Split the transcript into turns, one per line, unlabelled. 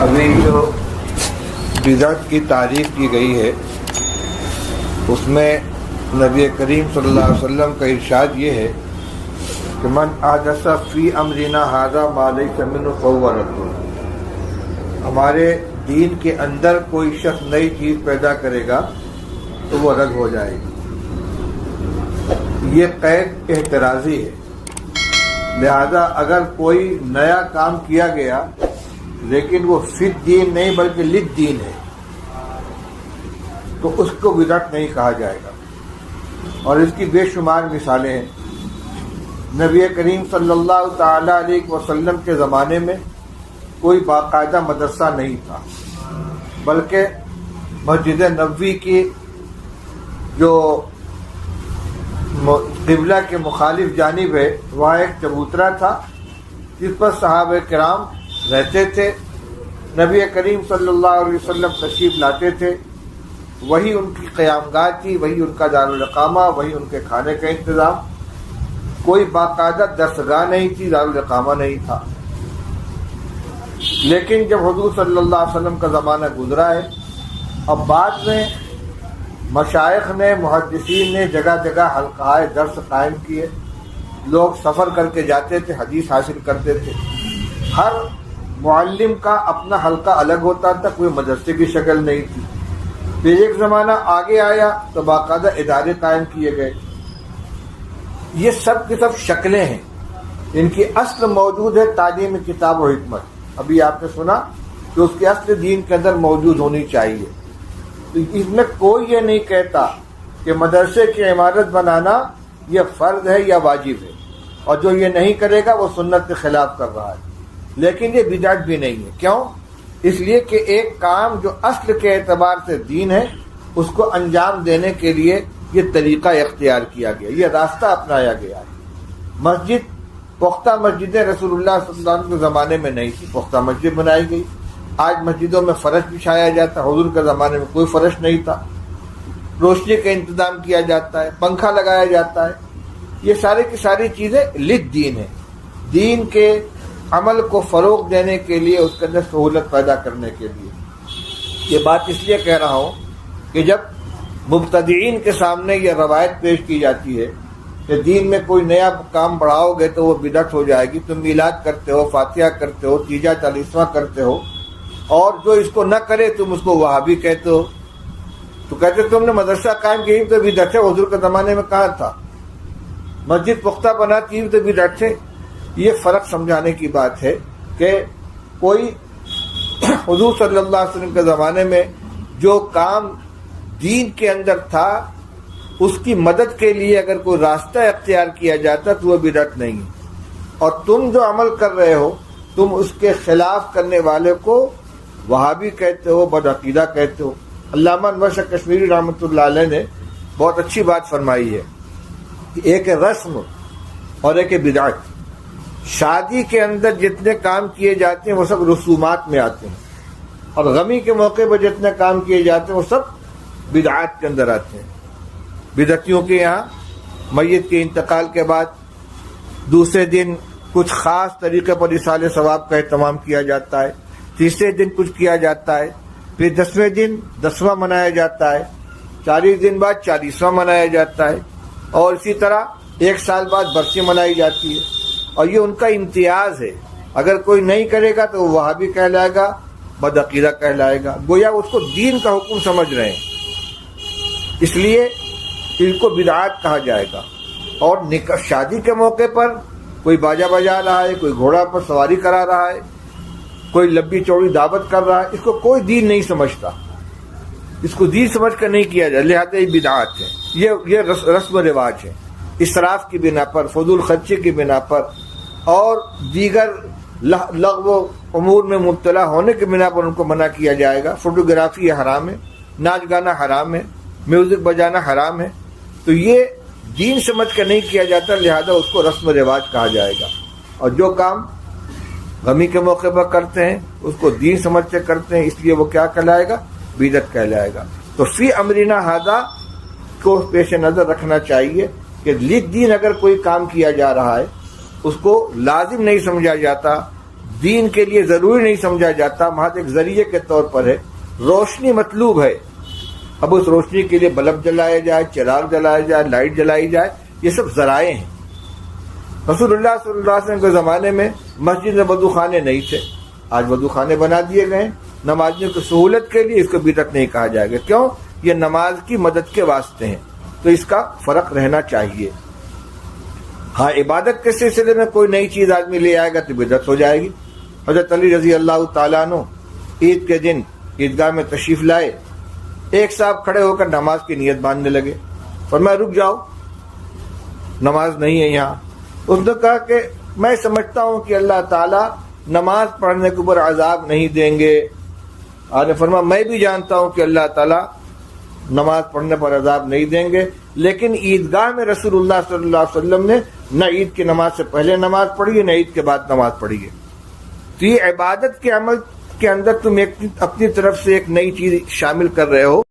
ابھی جو بدعت کی تعریف کی گئی ہے اس میں نبی کریم صلی اللہ علیہ وسلم کا ارشاد یہ ہے کہ من احدث فی امرنا ھذا ما لیس منہ فہو رد۔ ہمارے دین کے اندر کوئی شخص نئی چیز پیدا کرے گا تو وہ رد ہو جائے گی۔ یہ قید احترازی ہے، لہذا اگر کوئی نیا کام کیا گیا لیکن وہ فی الدین نہیں بلکہ للدین ہے تو اس کو بدعت نہیں کہا جائے گا، اور اس کی بے شمار مثالیں ہیں۔ نبی کریم صلی اللہ تعالی علیہ وسلم کے زمانے میں کوئی باقاعدہ مدرسہ نہیں تھا، بلکہ مسجد نبوی کی جو قبلہ کے مخالف جانب ہے وہاں ایک چبوترا تھا جس پر صحابہ کرام رہتے تھے۔ نبی کریم صلی اللہ علیہ وسلم تشریف لاتے تھے، وہی ان کی قیام گاہ تھی، وہی ان کا دارالاقامہ، وہی ان کے کھانے کا انتظام۔ کوئی باقاعدہ درسگاہ نہیں تھی، دارالاقامہ نہیں تھا۔ لیکن جب حضور صلی اللہ علیہ وسلم کا زمانہ گزرا ہے، اب بعد میں مشائخ نے، محدثین نے جگہ جگہ حلقۂ درس قائم کیے، لوگ سفر کر کے جاتے تھے، حدیث حاصل کرتے تھے۔ ہر معلم کا اپنا حلقہ الگ ہوتا تھا، کوئی مدرسے کی شکل نہیں تھی۔ پھر ایک زمانہ آگے آیا تو باقاعدہ ادارے قائم کیے گئے۔ یہ سب کی سب شکلیں ہیں، ان کی اصل موجود ہے تعلیم کتاب و حکمت۔ ابھی آپ نے سنا کہ اس کی اصل دین کے اندر موجود ہونی چاہیے۔ تو اس میں کوئی یہ نہیں کہتا کہ مدرسے کی عمارت بنانا یہ فرض ہے یا واجب ہے، اور جو یہ نہیں کرے گا وہ سنت کے خلاف کر رہا ہے۔ لیکن یہ بدعت بھی نہیں ہے۔ کیوں؟ اس لیے کہ ایک کام جو اصل کے اعتبار سے دین ہے اس کو انجام دینے کے لیے یہ طریقہ اختیار کیا گیا، یہ راستہ اپنایا گیا ہے۔ مسجد، پختہ مسجدیں رسول اللہ صلی اللہ علیہ وسلم کے زمانے میں نہیں تھی، پختہ مسجد بنائی گئی۔ آج مسجدوں میں فرش بچھایا جاتا ہے، حضور کے زمانے میں کوئی فرش نہیں تھا۔ روشنی کا انتظام کیا جاتا ہے، پنکھا لگایا جاتا ہے۔ یہ ساری کی ساری چیزیں للدین ہیں، دین کے عمل کو فروغ دینے کے لیے، اس کے اندر سہولت پیدا کرنے کے لیے۔ یہ بات اس لیے کہہ رہا ہوں کہ جب مبتدعین کے سامنے یہ روایت پیش کی جاتی ہے کہ دین میں کوئی نیا کام بڑھاؤ گے تو وہ بدعت ہو جائے گی، تم میلاد کرتے ہو، فاتحہ کرتے ہو، تیجا چالیسواں کرتے ہو، اور جو اس کو نہ کرے تم اس کو وہابی کہتے ہو، تو کہتے تم نے مدرسہ قائم کی تو بدعت ہے۔ حضور کے زمانے میں کہاں تھا؟ مسجد پختہ بناتی تو بدعت ہے۔ یہ فرق سمجھانے کی بات ہے کہ کوئی حضور صلی اللہ علیہ وسلم کے زمانے میں جو کام دین کے اندر تھا اس کی مدد کے لیے اگر کوئی راستہ اختیار کیا جاتا تو وہ بدعت نہیں ہے، اور تم جو عمل کر رہے ہو تم اس کے خلاف کرنے والے کو وہابی کہتے ہو، بدعقیدہ کہتے ہو۔ علامہ انور شاہ کشمیری رحمۃ اللہ علیہ نے بہت اچھی بات فرمائی ہے کہ ایک رسم اور ایک بدعت۔ شادی کے اندر جتنے کام کیے جاتے ہیں وہ سب رسومات میں آتے ہیں، اور غمی کے موقع پر جتنے کام کیے جاتے ہیں وہ سب بدعات کے اندر آتے ہیں۔ بدعتیوں کے یہاں میت کے انتقال کے بعد دوسرے دن کچھ خاص طریقے پر اصالہ ثواب کا اہتمام کیا جاتا ہے، تیسرے دن کچھ کیا جاتا ہے، پھر 10ویں دن 10واں منایا جاتا ہے، 40 دن بعد 40واں منایا جاتا ہے، اور اسی طرح 1 سال بعد برسی منائی جاتی ہے۔ اور یہ ان کا امتیاز ہے، اگر کوئی نہیں کرے گا تو وہ وہابی کہلائے گا، بدعقیدہ کہلائے گا، گویا اس کو دین کا حکم سمجھ رہے ہیں، اس لیے ان کو بدعات کہا جائے گا۔ اور شادی کے موقع پر کوئی باجا بجا رہا ہے، کوئی گھوڑا پر سواری کرا رہا ہے، کوئی لمبی چوڑی دعوت کر رہا ہے، اس کو کوئی دین نہیں سمجھتا، اس کو دین سمجھ کر نہیں کیا جائے، لہذا یہ بدعات ہے۔ یہ رسم و رواج ہے، اسراف کی بنا پر، فضول خرچی کی بنا پر، اور دیگر لغو امور میں مبتلا ہونے کی بنا پر ان کو منع کیا جائے گا۔ فوٹوگرافی حرام ہے، ناچ گانا حرام ہے، میوزک بجانا حرام ہے، تو یہ دین سمجھ کر نہیں کیا جاتا، لہذا اس کو رسم و رواج کہا جائے گا۔ اور جو کام غمی کے موقع پر کرتے ہیں اس کو دین سمجھ کے کرتے ہیں، اس لیے وہ کیا کہلائے گا؟ بدعت کہلائے گا۔ تو فی امرنا ھذا کو پیش نظر رکھنا چاہیے کہ للدین اگر کوئی کام کیا جا رہا ہے اس کو لازم نہیں سمجھا جاتا، دین کے لیے ضروری نہیں سمجھا جاتا، محض ایک ذریعے کے طور پر ہے۔ روشنی مطلوب ہے، اب اس روشنی کے لیے بلب جلایا جائے، چراغ جلایا جائے، لائٹ جلائی جائے، یہ سب ذرائع ہیں۔ رسول اللہ صلی اللہ علیہ وسلم کے زمانے میں مسجد میں وضو خانے نہیں تھے، آج وضو خانے بنا دیے گئے نمازیوں کی سہولت کے لیے، اس کو بدعت نہیں کہا جائے گا، کیوں؟ یہ نماز کی مدد کے واسطے ہیں، تو اس کا فرق رہنا چاہیے۔ ہاں عبادت کے سلسلے میں کوئی نئی چیز آدمی لے آئے گا تو بدعت ہو جائے گی۔ حضرت علی رضی اللہ تعالیٰ عنہ عید کے دن عیدگاہ میں تشریف لائے، ایک صاحب کھڑے ہو کر نماز کی نیت باندھنے لگے، فرمایا رک جاؤ، نماز نہیں ہے یہاں۔ اس نے کہا کہ میں سمجھتا ہوں کہ اللہ تعالیٰ نماز پڑھنے کے اوپر عذاب نہیں دیں گے۔ آپ نے فرمایا میں بھی جانتا ہوں کہ اللہ تعالیٰ نماز پڑھنے پر عذاب نہیں دیں گے، لیکن عیدگاہ میں رسول اللہ صلی اللہ علیہ وسلم نے نہ عید کی نماز سے پہلے نماز پڑھی ہے، نہ عید کے بعد نماز پڑھی ہے۔ تو یہ عبادت کے عمل کے اندر تم اپنی طرف سے ایک نئی چیز شامل کر رہے ہو۔